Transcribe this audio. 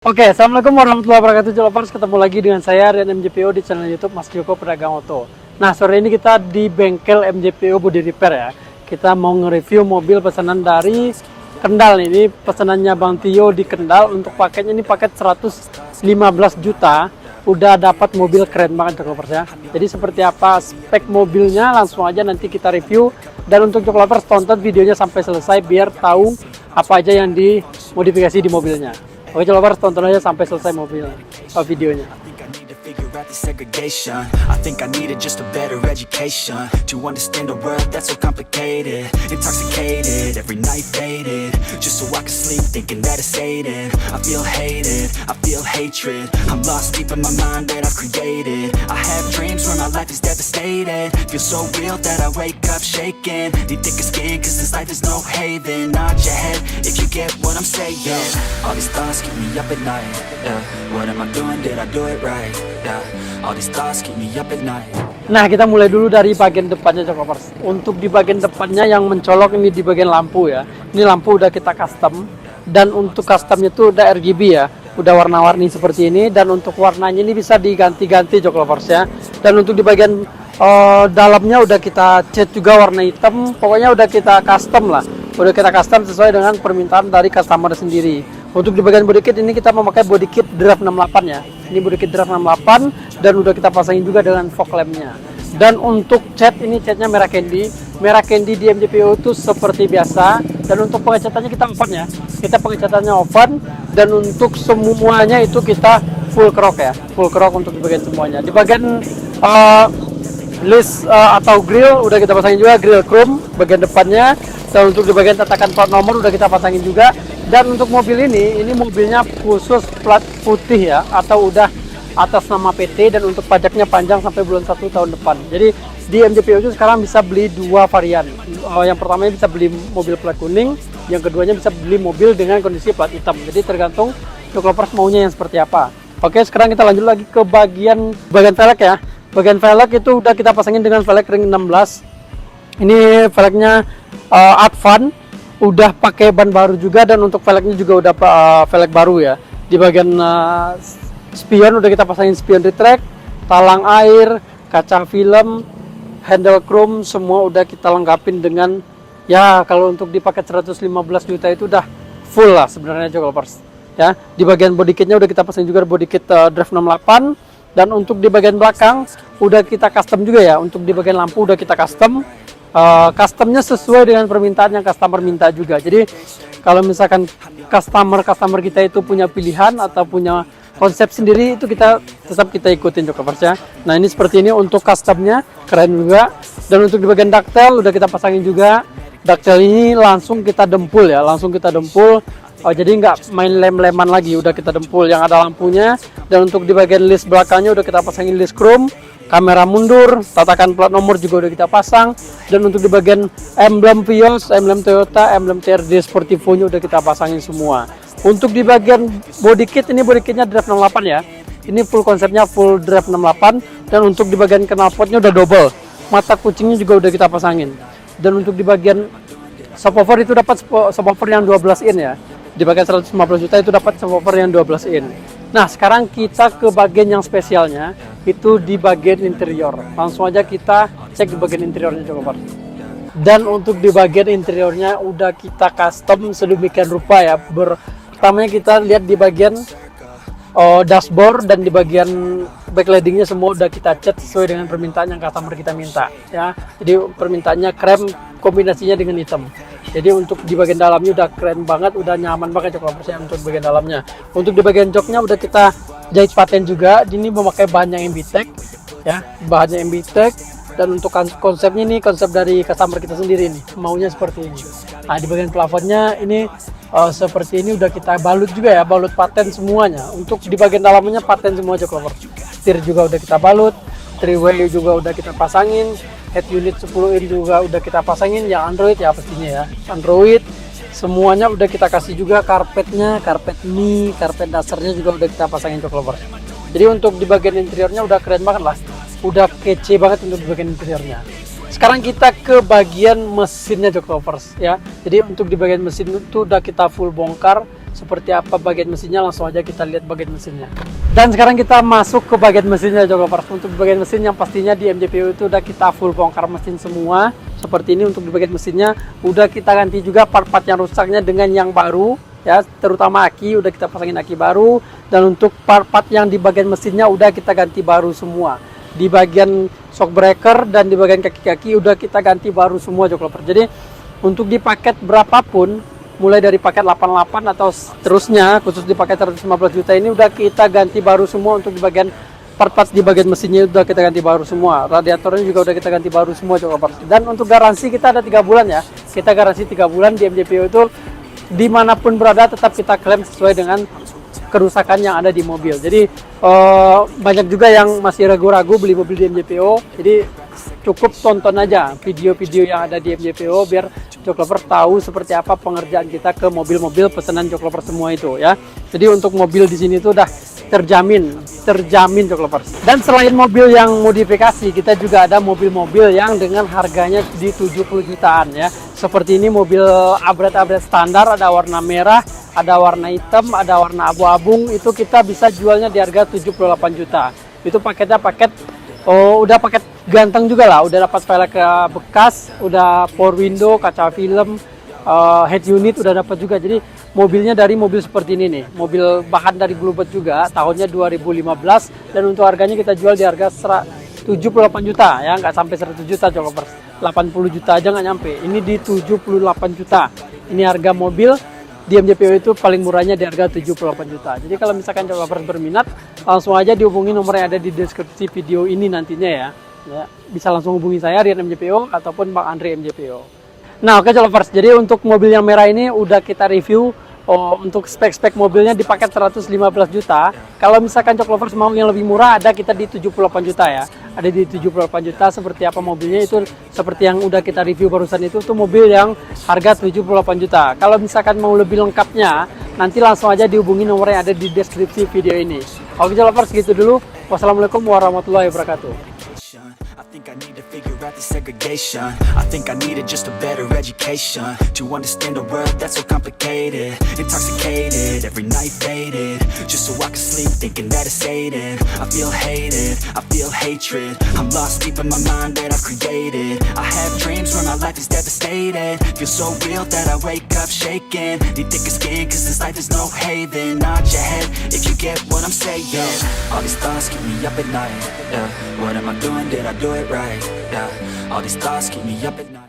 Oke, assalamualaikum warahmatullahi wabarakatuh, Lovers. Ketemu lagi dengan saya Rian MJPO di channel YouTube Mas Joko Pedagang Oto. Nah, sore ini kita di bengkel MJPO Body Repair ya. Kita mau nge-review mobil pesanan dari Kendal nih. Ini pesanannya Bang Tio di Kendal. Untuk paketnya ini paket 115 juta. Udah dapat mobil keren banget, Lovers ya. Jadi seperti apa spek mobilnya, langsung aja nanti kita review. Dan untuk Lovers, tonton videonya sampai selesai biar tahu apa aja yang dimodifikasi di mobilnya. Oke, Lovers, tonton aja sampai selesai videonya. Segregation. I think I needed just a better education to understand a world that's so complicated, intoxicated, every night faded, just so I can sleep thinking that it's sated. I feel hated, I feel hatred, I'm lost deep in my mind that I've created. I have dreams where my life is devastated, feel so real that I wake up shaking. Need thicker skin cause this life is no haven. Nod your head if you get what I'm saying. All these thoughts keep me up at night, yeah. What am I doing, did I do it right? All these thoughts keep me up at night. Nah, kita mulai dulu dari bagian depannya, Lovers. Untuk di bagian depannya yang mencolok ini di bagian lampu ya. Ini lampu udah kita custom, dan untuk customnya itu udah RGB ya, udah warna-warni seperti ini. Dan untuk warnanya ini bisa diganti-ganti, Lovers ya. Dan untuk di bagian dalamnya udah kita cat juga warna hitam. Pokoknya udah kita custom lah, udah kita custom sesuai dengan permintaan dari customer sendiri. Untuk di bagian body kit ini kita memakai body kit Draft 68 ya. Ini body kit Draft 68 dan udah kita pasangin juga dengan fog lampnya. Dan untuk cat ini catnya merah candy. Merah candy di MJPO itu seperti biasa. Dan untuk pengecatannya kita oven ya. Kita pengecatannya oven. Dan untuk semuanya itu kita full crock ya. Full crock untuk di bagian semuanya. Di bagian list atau grill udah kita pasangin juga grill chrome bagian depannya. Dan untuk di bagian tatakan plat nomor udah kita pasangin juga. Dan untuk mobil ini mobilnya khusus plat putih ya, atau udah atas nama PT, dan untuk pajaknya panjang sampai bulan 1 tahun depan. Jadi di MJPO itu sekarang bisa beli dua varian. Yang pertamanya bisa beli mobil plat kuning, yang keduanya bisa beli mobil dengan kondisi plat hitam. Jadi tergantung Lovers maunya yang seperti apa. Oke, sekarang kita lanjut lagi ke bagian velg ya. Bagian velg itu udah kita pasangin dengan velg ring 16. Ini velgnya Advan. Udah pakai ban baru juga, dan untuk velgnya juga udah velg baru ya. Di bagian spion udah kita pasangin spion retract, talang air, kaca film, handle chrome, semua udah kita lengkapin dengan ya. Kalau untuk di paket 115 juta itu udah full lah sebenarnya, Lovers ya. Di bagian body kitnya udah kita pasangin juga body kit Draft 68, dan untuk di bagian belakang udah kita custom juga ya. Untuk di bagian lampu udah kita custom. Customnya sesuai dengan permintaan yang customer minta juga. Jadi kalau misalkan customer kita itu punya pilihan atau punya konsep sendiri, itu kita tetap kita ikutin, Lovers ya. Nah, ini seperti ini untuk customnya, keren juga. Dan untuk di bagian ductile udah kita pasangin juga. Ductile ini langsung kita dempul ya, jadi nggak main lem-leman lagi, udah kita dempul yang ada lampunya. Dan untuk di bagian list belakangnya udah kita pasangin list chrome, kamera mundur, tatakan plat nomor juga udah kita pasang. Dan untuk di bagian emblem Vios, emblem Toyota, emblem TRD Sportivo-nya udah kita pasangin semua. Untuk di bagian body kit, ini body kitnya Draft 68 ya. Ini full konsepnya full Draft 68. Dan untuk di bagian knalpotnya udah double, mata kucingnya juga udah kita pasangin. Dan untuk di bagian subwoofer itu dapat subwoofer yang 12 in ya. Di bagian 115 juta itu dapat subwoofer yang 12 in. Nah, sekarang kita ke bagian yang spesialnya, itu di bagian interior. Langsung aja kita cek di bagian interiornya, coba. Dan untuk di bagian interiornya udah kita custom sedemikian rupa ya. Pertamanya kita lihat di bagian dashboard, dan di bagian backlightingnya semua udah kita cat sesuai dengan permintaan yang customer kita minta ya. Jadi permintaannya krem kombinasinya dengan hitam. Jadi untuk di bagian dalamnya udah keren banget, udah nyaman banget, Lovers ya. Untuk bagian dalamnya, untuk di bagian joknya udah kita jahit paten juga. Ini memakai bahan yang MBTEC ya, bahannya MBTEC. Dan untuk konsepnya ini konsep dari customer kita sendiri nih, maunya seperti ini. Nah, di bagian plafonnya ini seperti ini udah kita balut juga ya, balut paten semuanya. Untuk di bagian dalamnya paten semua, Lovers. Setir juga udah kita balut, three-way juga udah kita pasangin, head unit 10 in juga udah kita pasangin, yang Android ya pastinya ya, Android semuanya udah kita kasih juga. Karpetnya, karpet mie, karpet dasarnya juga udah kita pasangin, Lovers. Jadi untuk di bagian interiornya udah keren banget lah, udah kece banget untuk di bagian interiornya. Sekarang kita ke bagian mesinnya, Lovers ya. Jadi untuk di bagian mesin itu udah kita full bongkar. seperti apa bagian mesinnya. Langsung aja kita lihat bagian mesinnya. Dan sekarang kita masuk ke bagian mesinnya Joklovers. Untuk bagian mesin yang pastinya di MJPO itu udah kita full bongkar mesin semua. Seperti ini untuk di bagian mesinnya udah kita ganti juga part-part yang rusaknya dengan yang baru ya, terutama aki udah kita pasangin aki baru, dan untuk part-part yang di bagian mesinnya udah kita ganti baru semua. Di bagian shock breaker dan di bagian kaki-kaki udah kita ganti baru semua Joklovers. Jadi untuk di paket berapapun, mulai dari paket 88 atau seterusnya, khusus di paket 115 juta ini udah kita ganti baru semua. Untuk di bagian part-part di bagian mesinnya udah kita ganti baru semua. Radiatornya juga udah kita ganti baru semua Joklovers. Dan untuk garansi kita ada 3 bulan ya. Kita garansi 3 bulan di MJPO itu, dimanapun berada tetap kita klaim sesuai dengan kerusakan yang ada di mobil. Jadi banyak juga yang masih ragu-ragu beli mobil di MJPO. Jadi cukup tonton aja video-video yang ada di MJPO biar Joklovers tahu seperti apa pengerjaan kita ke mobil-mobil pesanan Joklovers semua itu ya. Jadi untuk mobil di sini tuh udah terjamin Joklovers. Dan selain mobil yang modifikasi, kita juga ada mobil-mobil yang dengan harganya di 70 jutaan ya. Seperti ini mobil upgrade standar, ada warna merah, ada warna hitam, ada warna abu-abu, itu kita bisa jualnya di harga 78 juta. Itu paketnya udah paket ganteng juga lah, udah dapat velg bekas, udah power window, kaca film, head unit udah dapat juga. Jadi mobilnya dari mobil seperti ini nih, mobil bahan dari Bluebird juga, tahunnya 2015, dan untuk harganya kita jual di harga 78 juta ya, nggak sampai 100 juta Joklovers, 80 juta aja nggak nyampe. Ini di 78 juta. Ini harga mobil di MJPO itu paling murahnya di harga 78 juta. Jadi kalau misalkan Joklovers berminat, langsung aja dihubungi nomor yang ada di deskripsi video ini nantinya ya. Bisa langsung hubungi saya Rian MJPO ataupun Bang Andri MJPO. Nah oke Joklovers, jadi untuk mobil yang merah ini udah kita review. Untuk spek-spek mobilnya di paket 115 juta. Kalau misalkan Joklovers mau yang lebih murah, ada kita di 78 juta ya. Ada di 78 juta. Seperti apa mobilnya itu seperti yang udah kita review barusan itu tuh mobil yang harga 78 juta. Kalau misalkan mau lebih lengkapnya, nanti langsung aja dihubungi nomor yang ada di deskripsi video ini. Oke Joklovers, gitu dulu. Wassalamualaikum warahmatullahi wabarakatuh. I think I need to figure out the segregation. I think I needed just a better education to understand a world that's so complicated. Intoxicated, every night faded, just so I can sleep thinking that it's sated. I feel hated, I feel hatred. I'm lost deep in my mind that I've created. I have dreams where my life is devastated. Feel so real that I wake up shaking. Need thicker skin cause this life is no haven. Nod your head if you get what I'm saying. All these thoughts keep me up at night. Yeah. What am I doing? Did I do it right? Yeah. All these thoughts keep me up at night.